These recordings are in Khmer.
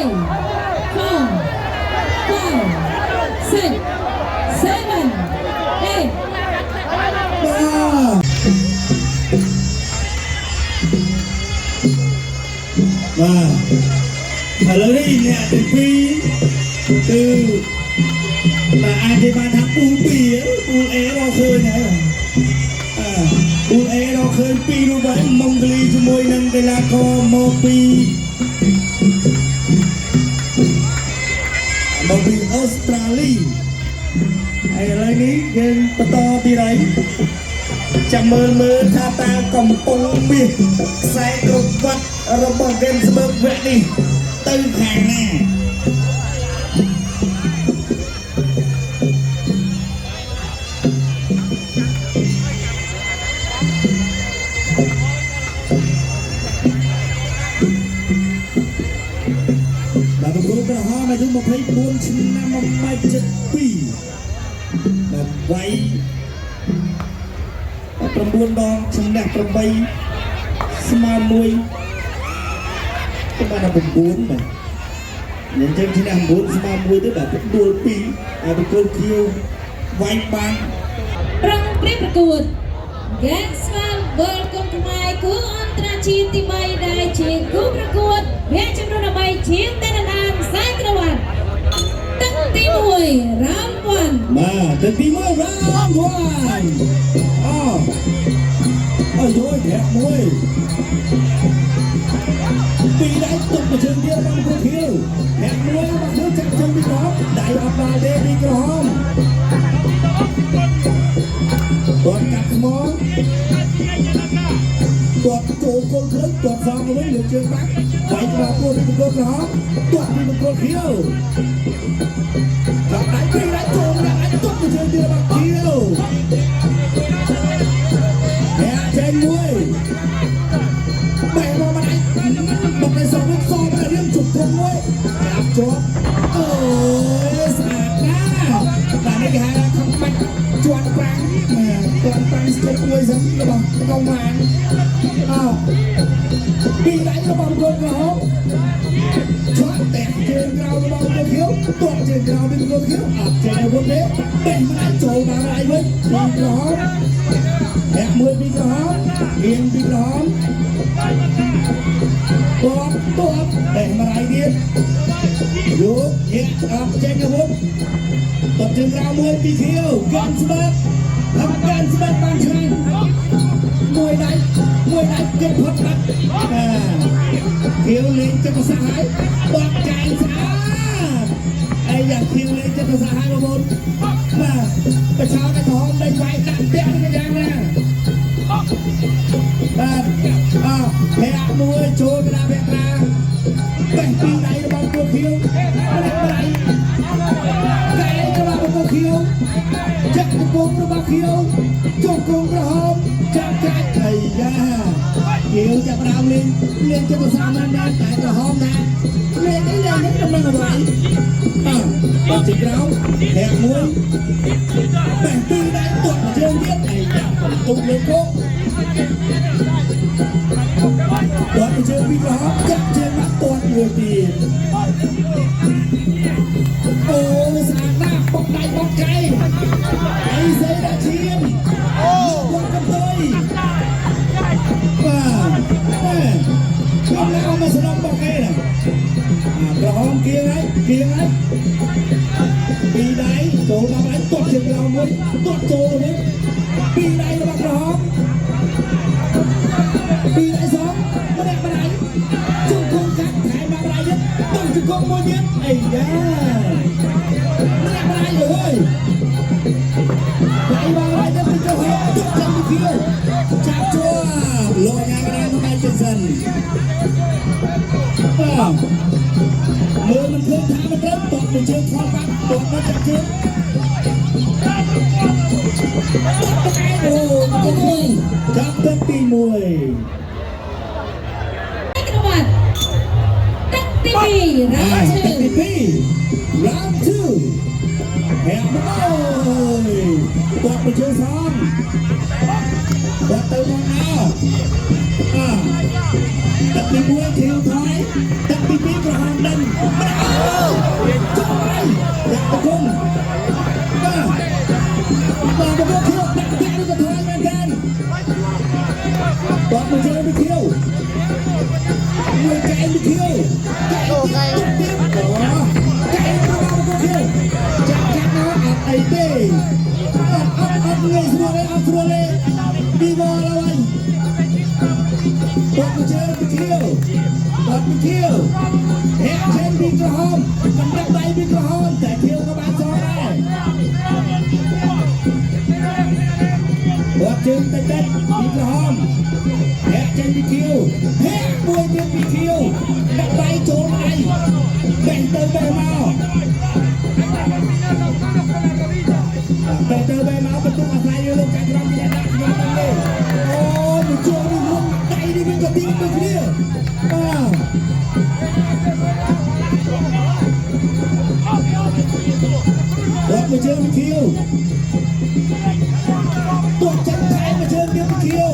four, five, six, seven, eight. ឥឡូវនេះអ្នកទាំងពីរគឺតែអាចនិយាយបានថាពូល 2 ពូល A រកឃើញហើយពូល A រកឃើញ2រូបហើយម៉ុងហ្គលីជាមួយនឹងកីឡាករមកពីអូស្ត្រាលីហើយឥឡូវនេះយើងបន្តទៀតហើយចាំមើលថាតើកំពុងមានខ្សែគ្រប់វត្តរបស់ Game Sport វគ្គនេះទៅខាងណាបាទប្រកួតក្រហមអាយុ24ឆ្នាំម៉ែត្រ72បាទវាយ9 ដងឈ្នះ 8 ស្មើ 1 ក៏បាន9បាទយើងចឹងឈ្នះ 9 ស្មើ 1 ទៅបាទដួល 2 ហើយប្រកួតខៀវវាយបាន ប្រឹងព្រៀបប្រកួត Gang Swell World Cup ខ្មែរគូអន្តរជាតិទី3ដែលជាគូប្រកួតវគ្គចំនួន13ជាងតែនដានខ្សែក្រវ៉ាត់ទឹកទី1 Round 1 បាទទឹកទី1 Round 1អូយយប្រាក់មួយពីដៃទុកមកជើងទៀតបានប្រខៀវអ្នកមួយមកធ្វើចាក់ជើងពីក្រោមដៃអត់ដល់ទេពីក្រោមគាត់កាត់ស្មងគាត់ចូលគល់ព្រឹកគាត់សងទៅវិញលើជើងបាក់បែកមកពួនពីប្រកួតក្រហមគាត់ពីប្រកួតខៀវចាប់ដៃពីដៃចូលដាក់ដៃទុកមកជើងទៀតមកខៀវចេញមួយបែរមកមកដៃសងសងទៅរៀងជប់ក្រុមមួយចាប់ជាប់អូយស្អាតណាស់បាទនេះគេហៅថាខំបាច់ជាន់ប្រាំងស្គប់មួយសិនរបស់កងម៉ានពីដៃរបស់ប្រកួតក្រហមជាប់តែជើងក្រោយរបស់ប្រកួតខៀវទាត់ជើងក្រោយពីប្រកួតខៀវអត់ចេញអាវុធទេបេះមកចូលដល់ដៃវិញពីក្រហមអ្នកមួយពីក្រហមមានពីក្រហមទាត់បេះមកដៃទៀតយកញាក់អត់ចេញអាវុធទាត់ជើងក្រោយមួយពីខៀវកាន់ស្បែកហើយកាន់ស្បែកបានឆ្ងាញ់មួយដៃគេផុតបាត់ខៀវលេងចិត្តសាហាយបត់ចែងស្អាតហើយយ៉ាងខៀវលេងចិត្តសាហាយបងប្អូនបាទប្រឆោតតែក្រហមដៃវាយដាក់ពាក់យ៉ាងណាបាទភាក់មួយចូលទៅដាក់ពាក់តាបេះពីដៃរបស់ពួកខៀវដៃកែរបស់ពួកខៀវចាក់កំពុងរបស់ខៀវជុំគងក្រហមចាក់ចាច់អីយ៉ាខៀវចាប់ដើមលេងចិត្តសាហាយណាស់តែក្រហមណាលេងនេះដំណឹងអ្វីបាទជិះក្រោមភាក់មួយបេះពីដៃទាត់ជើងទៀតអីយ៉ាបន្ទុកលើគោកទាត់ជើងពីក្រហមចាក់ជើងមកទាត់មួយទៀតអូស្អាតណាស់បុកដៃបុកកែអីសេដាក់ឈាមអូគាត់កំទុយបាទខ្ញុំឡើងមកស្នំបុកកែណាក្រហមគៀងហើយពីដៃចូលដល់ដៃទាត់ជើងក្រោមមួយទាត់ចូលទៅវិញពីដៃរបស់ក្រហមពីដៃសងម្នាក់ជុំគងកាត់ថែមកដៃទៀតต้องជង្គង់មួយទៀតអីយ៉ាម្នាក់អើយដៃមកដៃទៅពីក្រហមទាត់ចាំពីខៀវចាប់ជួលយយ៉ាងណាមកដៃជិនសិនមើលមិនឃើញថាមិនត្រូវទាត់ទៅជើងខលបាត់ទាត់មកចាក់ជើងអូចាប់ទឹកទី1Round 2 Hẹn ơi Quạt một chơi xong Quạt từ con nào Tập đi cuối chiều thôi Tập đi biết rồi hôm đêm cho mày đẹp tao không và một cái thiếu đẹp đẹp đi cho thôi anh em bọt một chơi bị thiếu người chạy bị thiếu chạy tiếp đó chạy nó vào một cái thiếu chắc nó ấy đi người xua lên đi vào đâu anh bọt một chơi bị thiếu hẹn trên đi cửa hông cầm đắp tay đi cửa hông để thiếu các bạn cho đây bọt chân tay đất đi cửa hông hẹn trên đi thiếu hẹn đuôi tiếp đi thiếu đắp tay trốn này bèn tới bè mau bèn tới bè mau betul asal lu kan ram tidak nak ini oh muncul di rumah tay đi bên cái tiếng bên kia bọt mà chơi bị thiếu tuột chân tay mà chơi tiếp bị thiếu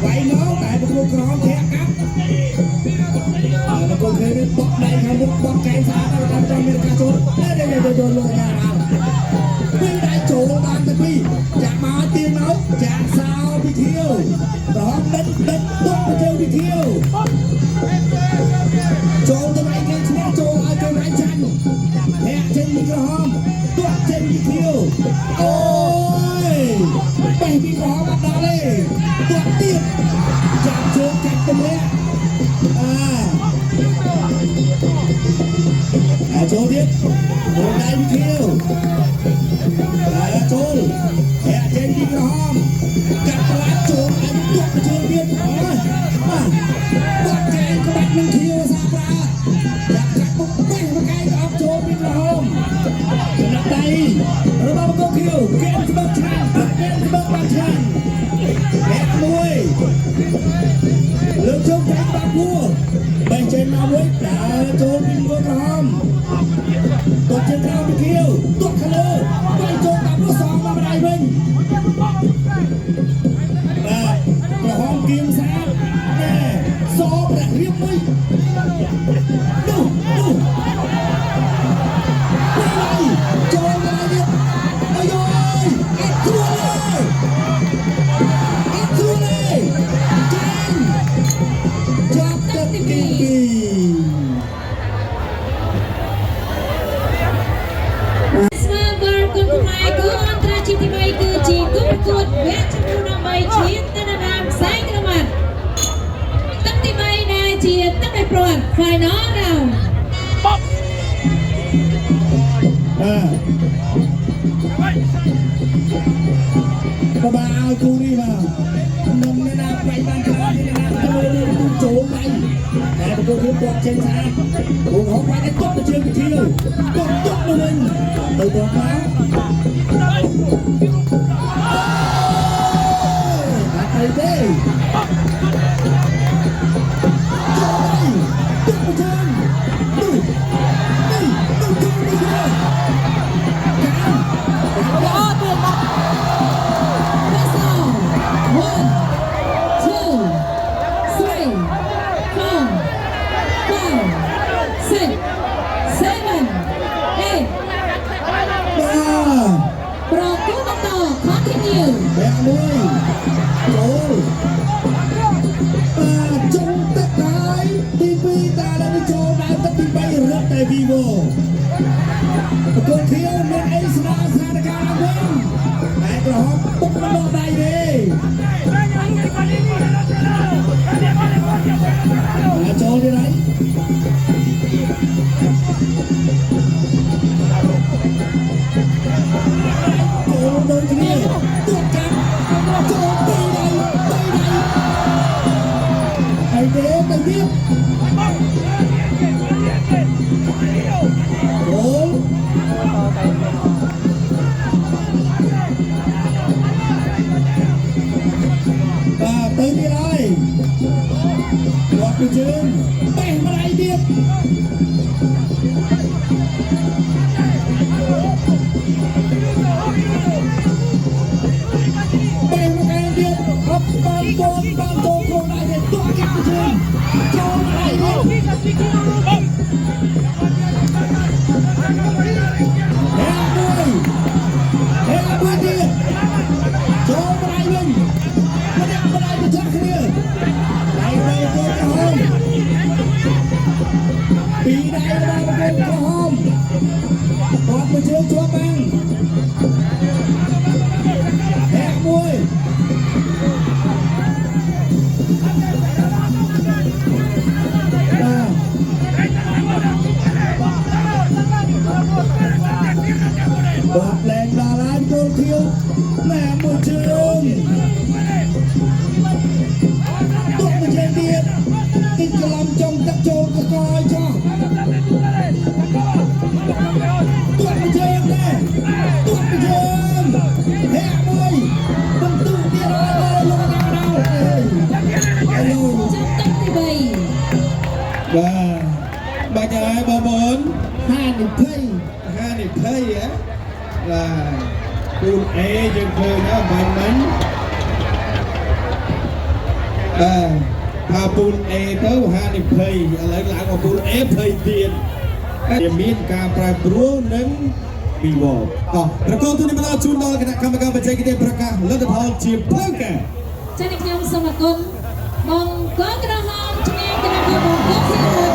quay nó tại một cô con thẹn cắp mà cô thấy bọt đây hay bọt cái xa tao trong miền ca trốn đây lùi nhà nào quy đại chủ ban tập đi chạm máu tiên máu chạm sao bị thiếu đó đất tuột mà chơi bị thiếu trốn tụi anh lên xuống trốn ai trốn anh chăn hẹn trên micro home tuột trên bị thiếu ôi bảy micro home bắt đầu đi tuột tiếp chạm trốn chặt tụi mẹ trốn tiếp một tay bị thiếu trốn hẹn trên micro home chặt lá trốn anh tuột mà chơi biết tuột cái các bạn mình thiếu sao raอยากจับปุ๊บไม่มาไกลก็ออกโชว์มิดละโฮมจะนับได้ระบบก็คิวเกมจะเบิกชันเกมจะเบิกบางชันแบกมวยเลือกชกแบกบางวัวแบ่งเชนมาไว้แต่โชว์มิดละโฮมตัวเชนเราไปคิวตัวขลุ่ยไปโชว์ตับลูกสองมาไม่ได้เว้ยกระหองกิมแซ่บแน่ซอแบบเรียบมุ้ยดูโจมอะไรเนี่ยโอ้ยเอ็ดทัวเลยเก่งจับกับกินSelamat berkumpul antara Cinti Bayi ke Cikgu Berkut Becam Luna Bayi Cinta Dalam Saingaman Takti Bayi Nai Cinta Bayi Peruan Final round ก็มาเอากูนี่มานมในน้ำไปบ้านชาวนี่นะทะเลนี่ตุ้งโจมไปแต่ประตูที่บอลเชนชาถูกของไปได้ตบไปเชียงไปเที่ยวตบมาเลยตื่นตัวมาไปเด้โจมไปตบไปเชียงดูโจมไปเชียงแบกมวยโจจงตัดตายทีปีตาแล้วโจได้ตัดทีไปรักแต่วีโวคนเที่ยวเมืองเอสนาสถานการณ์เว้นแต่กระหอบปุ๊บมันได้เลยโจได้ไรโจโดนทีนี้ตัวกันโจตีไหนไอเด็กไอเด็กโอ้ตีนี่ไรบอดไปเชิญไปมาไรเดียบ មួយទៀតចូលបដៃវិញម្នាក់បដៃបញ្ចាក់គ្នាដៃទៅទៅក្រហមពីដៃរបស់ប្រកួតក្រហមគាត់មួយជើងជាប់បាំងមួយបាត់លែងដល់ហើយគោលខៀវណែមួយជើងទុកមួយជើងទៀតទីច្រឡំចុងទឹកចូលកកឲ្យចោះទុកមួយជើងដែរទុកមួយជើងមួយបន្ទុកទៀតហើយលោកណាដល់អេឡូ ចំទឹកទី3 បាទបាច់ហើយបងប្អូន 50 50ហ៎បាទពូន A យើងឃើញណាបាញ់មិញថាពូន A ទៅ50ឥឡូវឡើងមកពូន A 20ទៀតតែមានការប្រែប្រួលនិងវិវត្តតោះប្រកបទូនេះមកដល់ជូនដល់គណៈកម្មការបច្ចេកទេសប្រកាសលទ្ធផលជាផ្លូវការ ចា៎ខ្ញុំសូមអរគុណបងកងក្រហមឈ្នះគណៈកម្មការ